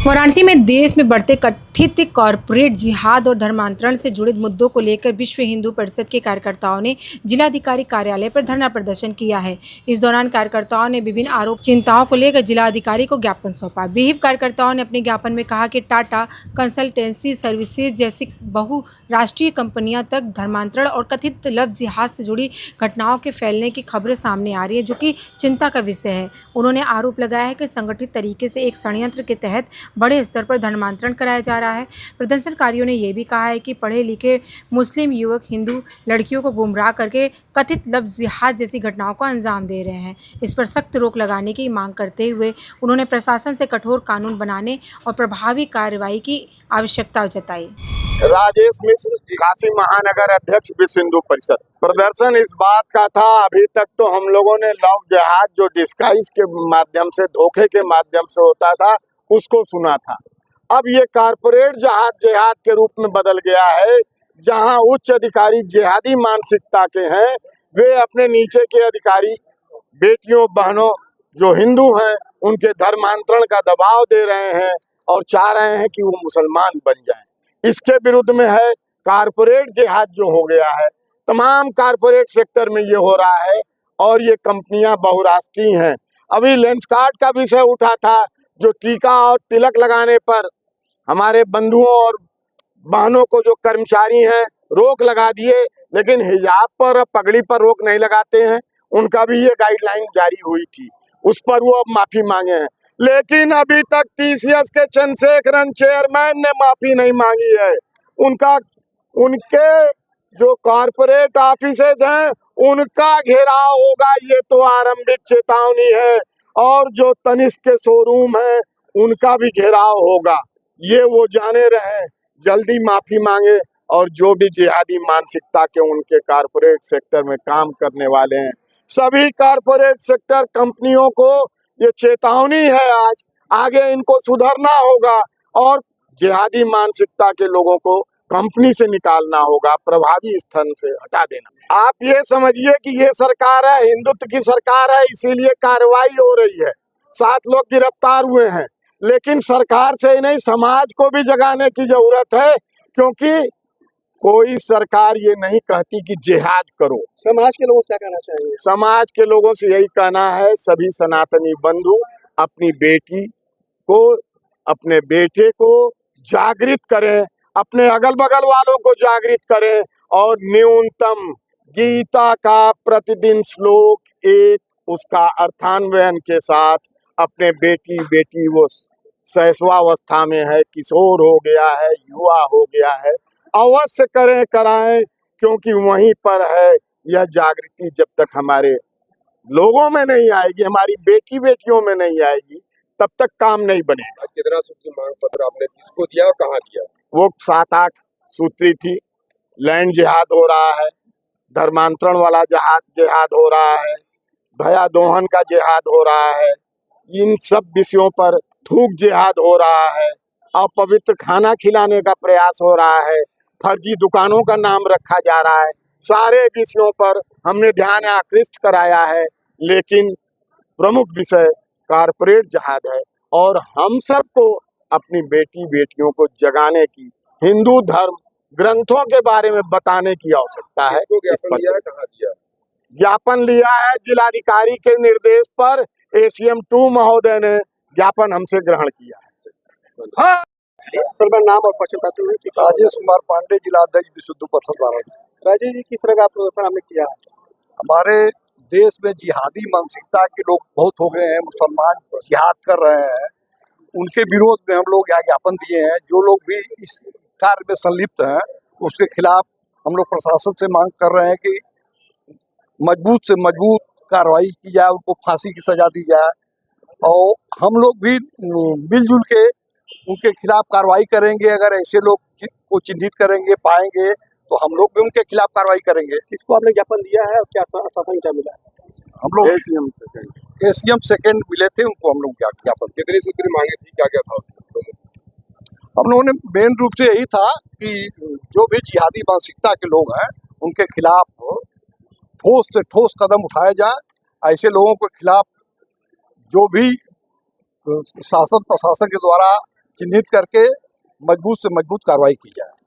वाराणसी में देश में बढ़ते कथित कॉरपोरेट जिहाद और धर्मांतरण से जुड़े मुद्दों को लेकर विश्व हिंदू परिषद के कार्यकर्ताओं ने जिलाधिकारी कार्यालय पर धरना प्रदर्शन किया है। इस दौरान कार्यकर्ताओं ने विभिन्न आरोप चिंताओं को लेकर जिलाधिकारी को ज्ञापन सौंपा। विहिप कार्यकर्ताओं ने अपने ज्ञापन में कहा कि टाटा कंसल्टेंसी सर्विसेज जैसी बहुराष्ट्रीय कंपनियां तक धर्मांतरण और कथित लव जिहाद से जुड़ी घटनाओं के फैलने की खबरें सामने आ रही है, जो कि चिंता का विषय है। उन्होंने आरोप लगाया है कि संगठित तरीके से एक षड्यंत्र के तहत बड़े स्तर पर धर्मांतरण कराया जा रहा है। प्रदर्शनकारियों ने यह भी कहा है कि पढ़े लिखे मुस्लिम युवक हिंदू लड़कियों को गुमराह करके कथित लव जिहाद जैसी घटनाओं को अंजाम दे रहे हैं। इस पर सख्त रोक लगाने की मांग करते हुए उन्होंने प्रशासन से कठोर कानून बनाने और प्रभावी कार्रवाई की आवश्यकता जताई। राजेश मिश्र, काशी महानगर अध्यक्ष विश्व हिंदू परिषद। प्रदर्शन इस बात का था, अभी तक तो हम लोगों ने लव जिहाद जो डिस्गाइज के माध्यम से, धोखे के माध्यम से होता था, उसको सुना था। अब ये कारपोरेट जिहाद के रूप में बदल गया है, जहां उच्च अधिकारी जिहादी मानसिकता के हैं, वे अपने नीचे के अधिकारी बेटियों बहनों जो हिंदू हैं उनके धर्मांतरण का दबाव दे रहे हैं और चाह रहे हैं कि वो मुसलमान बन जाएं। इसके विरुद्ध में है कारपोरेट जिहाद जो हो गया है। तमाम कारपोरेट सेक्टर में ये हो रहा है और ये कंपनियां बहुराष्ट्रीय हैं। अभी लेंसकार्ट का विषय उठा था, जो टीका और तिलक लगाने पर हमारे बंधुओं और बहनों को जो कर्मचारी हैं रोक लगा दिए, लेकिन हिजाब पर पगड़ी पर रोक नहीं लगाते हैं। उनका भी ये गाइडलाइन जारी हुई थी, उस पर वो अब माफी मांगे हैं। लेकिन अभी तक टीसीएस के चंद्रशेखरन चेयरमैन ने माफी नहीं मांगी है। उनके जो कॉरपोरेट ऑफिसेज हैं उनका घेराव होगा, ये तो आरंभिक चेतावनी है। और जो तनिष्क के शोरूम है उनका भी घेराव होगा। ये वो जाने रहे, जल्दी माफी मांगे। और जो भी जिहादी मानसिकता के उनके कारपोरेट सेक्टर में काम करने वाले हैं, सभी कारपोरेट सेक्टर कंपनियों को ये चेतावनी है, आज आगे इनको सुधरना होगा और जिहादी मानसिकता के लोगों को कंपनी से निकालना होगा, प्रभावी स्थान से हटा देना। आप ये समझिए कि ये सरकार है, हिंदुत्व की सरकार है, इसीलिए कार्रवाई हो रही है। 7 लोग गिरफ्तार हुए हैं, लेकिन सरकार से ही नहीं, समाज को भी जगाने की जरूरत है, क्योंकि कोई सरकार ये नहीं कहती कि जिहाद करो। समाज के लोगों से क्या कहना चाहिए? समाज के लोगों से यही कहना है, सभी सनातनी बंधु अपनी बेटी को, अपने बेटे को जागृत करें, अपने अगल बगल वालों को जागृत करें और न्यूनतम गीता का प्रतिदिन श्लोक एक, उसका अर्थान्वयन के साथ अपने बेटी वो शैशवावस्था में है, किशोर हो गया है, युवा हो गया है, अवश्य करें, कराएं, क्योंकि वहीं पर है यह जागृति। जब तक हमारे लोगों में नहीं आएगी, हमारी बेटियों में नहीं आएगी, तब तक काम नहीं बनेगा। कितना सूत्री मांग पत्र आपने किसको दिया और कहाँ दिया? वो 7-8 सूत्री थी। लैंड जिहाद हो रहा है, धर्मांतरण वाला जिहाद हो रहा है, भया दोहन का जिहाद हो रहा है, इन सब विषयों पर थूक जिहाद हो रहा है, अपवित्र खाना खिलाने का प्रयास हो रहा है, फर्जी दुकानों का नाम रखा जा रहा है। सारे विषयों पर हमने ध्यान आकृष्ट कराया है, लेकिन प्रमुख विषय कारपोरेट जिहाद है और हम सबको अपनी बेटियों को जगाने की, हिंदू धर्म ग्रंथों के बारे में बताने की आवश्यकता है। ज्ञापन लिया है जिलाधिकारी के निर्देश पर, ACM 2 महोदय ने ज्ञापन हमसे ग्रहण किया है। हाँ। सर, नाम और परिचय बताते हुए। राजेश कुमार पांडे, जिलाध्यक्ष विश्व हिंदू परिषद वाराणसी। राजेश जी, किस तरह का प्रदर्शन आपने किया? हमारे देश में जिहादी मानसिकता के लोग बहुत हो गए हैं, मुसलमान जिहाद कर रहे हैं, उनके विरोध में हम लोग यहाँ ज्ञापन दिए हैं। जो लोग भी इस कार्य में संलिप्त हैं उसके खिलाफ हम लोग प्रशासन से मांग कर रहे हैं कि मजबूत से मजबूत कार्रवाई की जाए, उनको फांसी की सजा दी जाए। और हम लोग भी मिलजुल के उनके खिलाफ कार्रवाई करेंगे। अगर ऐसे लोग को चिन्हित करेंगे, पाएंगे, तो हम लोग भी उनके खिलाफ कार्रवाई करेंगे। किसको आपने ज्ञापन दिया है और क्या आश्वासन क्या मिला? हम लोग ACM सेकंड मिले थे, उनको हम लोग ज्ञापन। कितनी सूत्री मांगी थी, क्या क्या था? हम लोगों ने मेन रूप से यही था कि जो भी जिहादी मानसिकता के लोग हैं उनके खिलाफ ठोस से ठोस कदम उठाया जाए। ऐसे लोगों के खिलाफ जो भी शासन प्रशासन के द्वारा चिन्हित करके मजबूत से मजबूत कार्रवाई की जाए।